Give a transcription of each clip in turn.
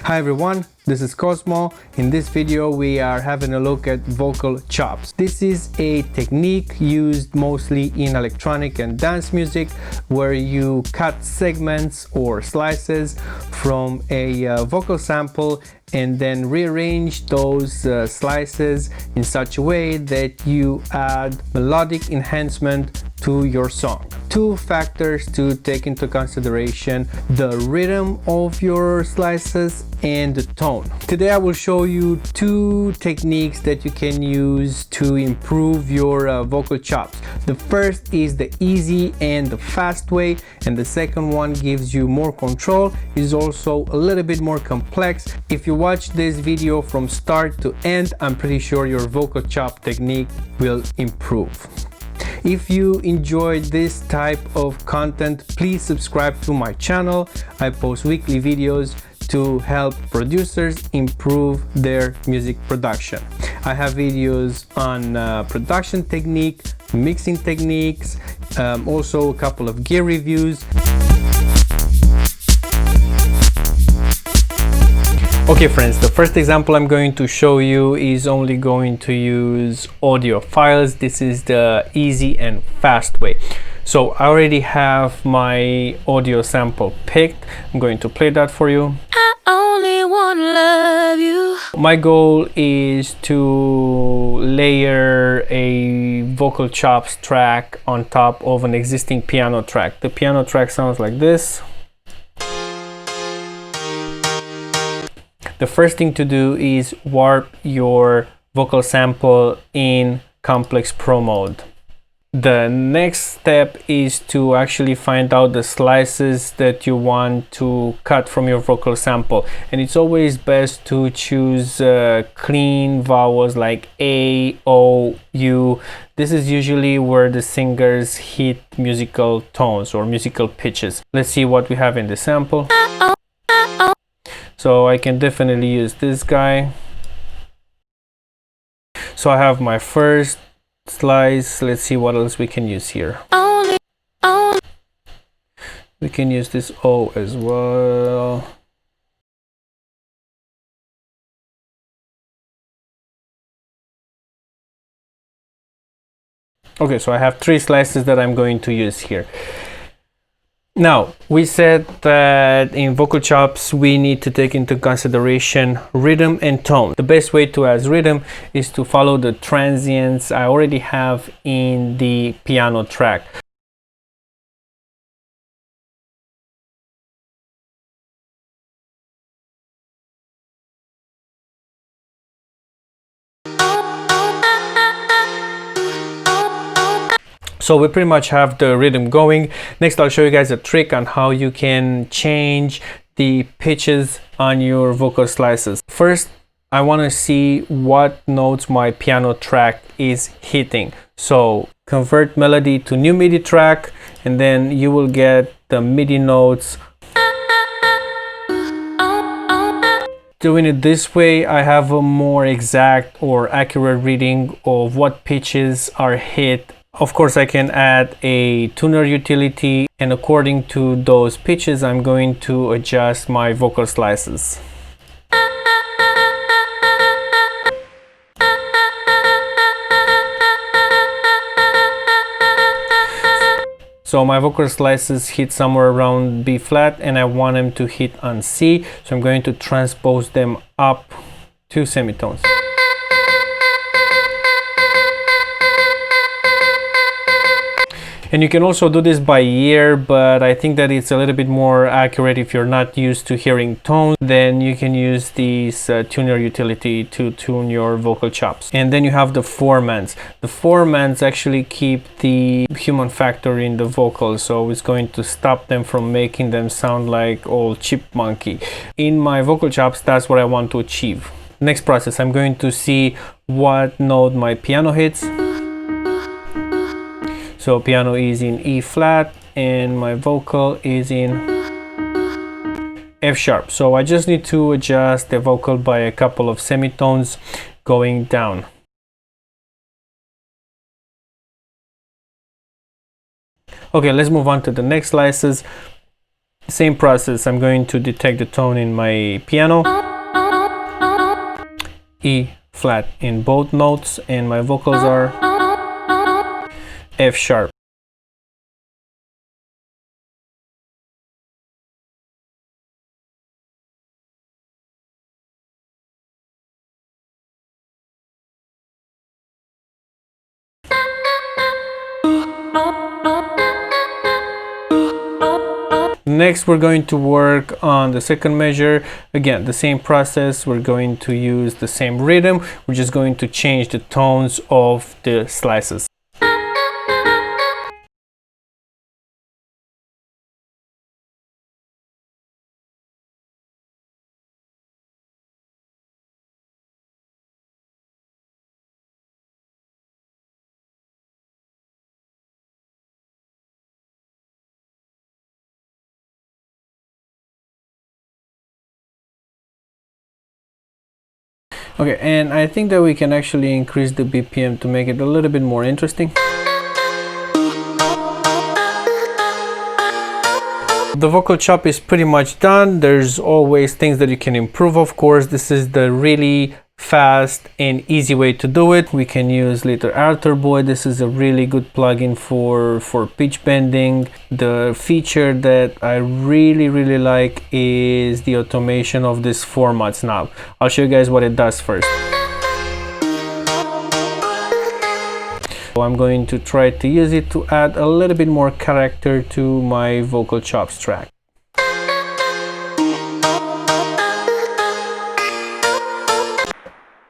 Hi everyone, this is Cosmo. In this video we are having a look at vocal chops. This is a technique used mostly in electronic and dance music where you cut segments or slices from a vocal sample and then rearrange those slices in such a way that you add melodic enhancement to your song. Two factors to take into consideration: the rhythm of your slices and the tone. Today I will show you two techniques that you can use to improve your vocal chops. The first is the easy and the fast way, and the second one gives you more control, is also a little bit more complex. If you watch this video from start to end, I'm pretty sure your vocal chop technique will improve. If you enjoyed this type of content, please subscribe to my channel. I post weekly videos to help producers improve their music production. I have videos on production technique, mixing techniques, also a couple of gear reviews. Okay friends, the first example I'm going to show you is only going to use audio files. This is the easy and fast way. So I already have my audio sample picked. I'm going to play that for you. I only wanna love you. My goal is to layer a vocal chops track on top of an existing piano track. The piano track sounds like this. The first thing to do is warp your vocal sample in complex pro mode. The next step is to actually find out the slices that you want to cut from your vocal sample, and it's always best to choose clean vowels like A, O, U. This is usually where the singers hit musical tones or musical pitches. Let's see what we have in the sample. So I can definitely use this guy. So I have my first slice. Let's see what else we can use here. We can use this O as well. Okay, so I have three slices that I'm going to use here. Now, we said that in vocal chops we need to take into consideration rhythm and tone. The best way to add rhythm is to follow the transients I already have in the piano track. So we pretty much have the rhythm going. Next, I'll show you guys a trick on how you can change the pitches on your vocal slices. First, I want to see what notes my piano track is hitting. So convert melody to new MIDI track, and then you will get the MIDI notes. Doing it this way, I have a more exact or accurate reading of what pitches are hit. Of course, I can add a tuner utility, and according to those pitches, I'm going to adjust my vocal slices. So my vocal slices hit somewhere around B flat, and I want them to hit on C. So I'm going to transpose them up 2 semitones. And you can also do this by ear, but I think that it's a little bit more accurate if you're not used to hearing tones. Then you can use this tuner utility to tune your vocal chops. And then you have the formants. The formants actually keep the human factor in the vocals, so it's going to stop them from making them sound like old chipmunky. In my vocal chops, that's what I want to achieve. Next process, I'm going to see what note my piano hits. So piano is in E flat and my vocal is in F sharp. So I just need to adjust the vocal by a couple of semitones going down. Okay, let's move on to the next slices. Same process, I'm going to detect the tone in my piano. E flat in both notes, and my vocals are F sharp. Next, we're going to work on the second measure. Again, the same process. We're going to use the same rhythm. We're just going to change the tones of the slices. Okay, and I think that we can actually increase the BPM to make it a little bit more interesting. The vocal chop is pretty much done. There's always things that you can improve, of course. This is the really fast and easy way to do it. We can use Little Alter Boy. This is a really good plugin for pitch bending. The feature that I really like is the automation of these formats. Now I'll show you guys what it does first. I'm going to try to use it to add a little bit more character to my vocal chops track.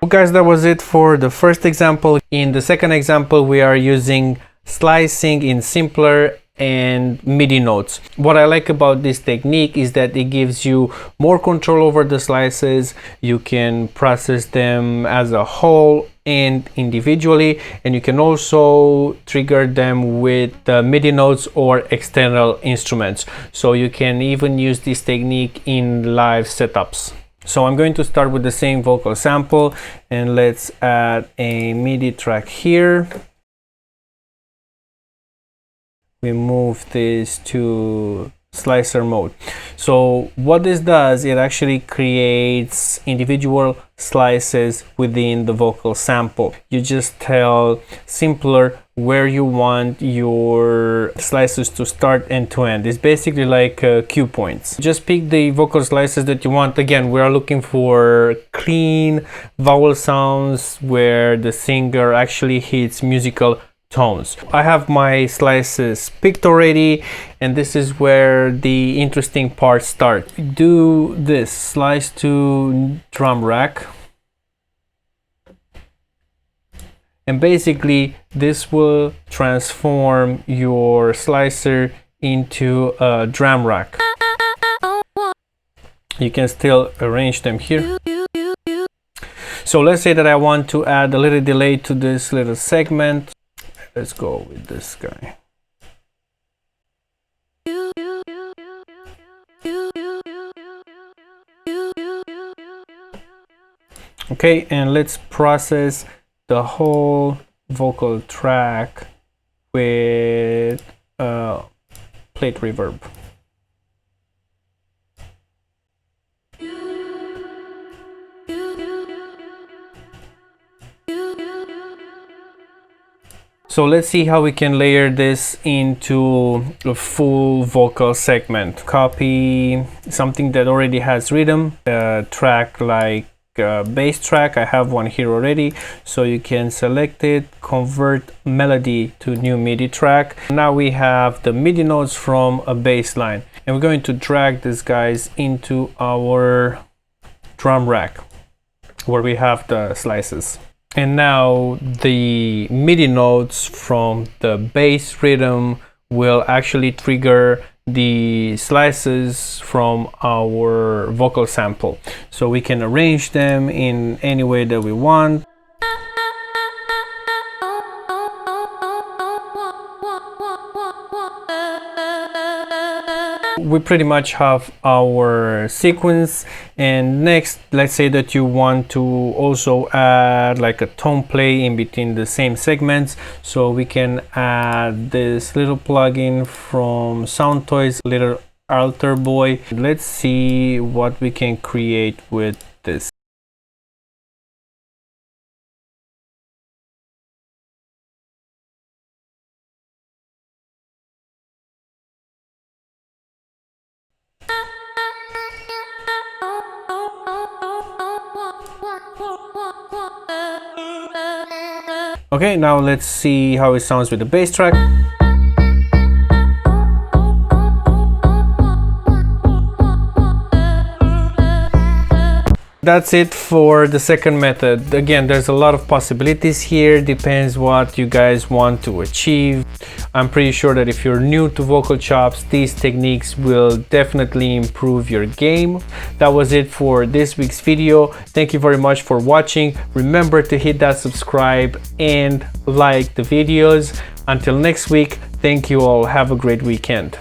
Well, guys, that was it for the first example. In the second example, we are using slicing in simpler and MIDI notes. What I like about this technique is that it gives you more control over the slices. You can process them as a whole and individually, and you can also trigger them with MIDI notes or external instruments. So you can even use this technique in live setups. So I'm going to start with the same vocal sample, and let's add a MIDI track here. We move this to slicer mode. So what this does, it actually creates individual slices within the vocal sample. You just tell simpler where you want your slices to start and to end. It's basically like cue points. Just pick the vocal slices that you want. Again, we are looking for clean vowel sounds where the singer actually hits musical tones. I have my slices picked already, and this is where the interesting part starts. Do this, slice to drum rack, and basically this will transform your slicer into a drum rack. You can still arrange them here. So let's say that I want to add a little delay to this little segment. Let's go with this guy. Okay, and let's process the whole vocal track with plate reverb. So let's see how we can layer this into a full vocal segment. Copy something that already has rhythm, a track like bass track. I have one here already, so you can select it, convert melody to new MIDI track. Now we have the MIDI notes from a bass line, and we're going to drag these guys into our drum rack where we have the slices. And now the MIDI notes from the bass rhythm will actually trigger the slices from our vocal sample. So we can arrange them in any way that we want. We pretty much have our sequence, and next, let's say that you want to also add like a tone play in between the same segments. So we can add this little plugin from Soundtoys, Little Alter Boy. Let's see what we can create with this. Okay, now let's see how it sounds with the bass track. That's it for the second method. Again, there's a lot of possibilities here, depends what you guys want to achieve. I'm pretty sure that if you're new to vocal chops, these techniques will definitely improve your game. That was it for this week's video. Thank you very much for watching. Remember to hit that subscribe and like the videos. Until next week, thank you all. Have a great weekend.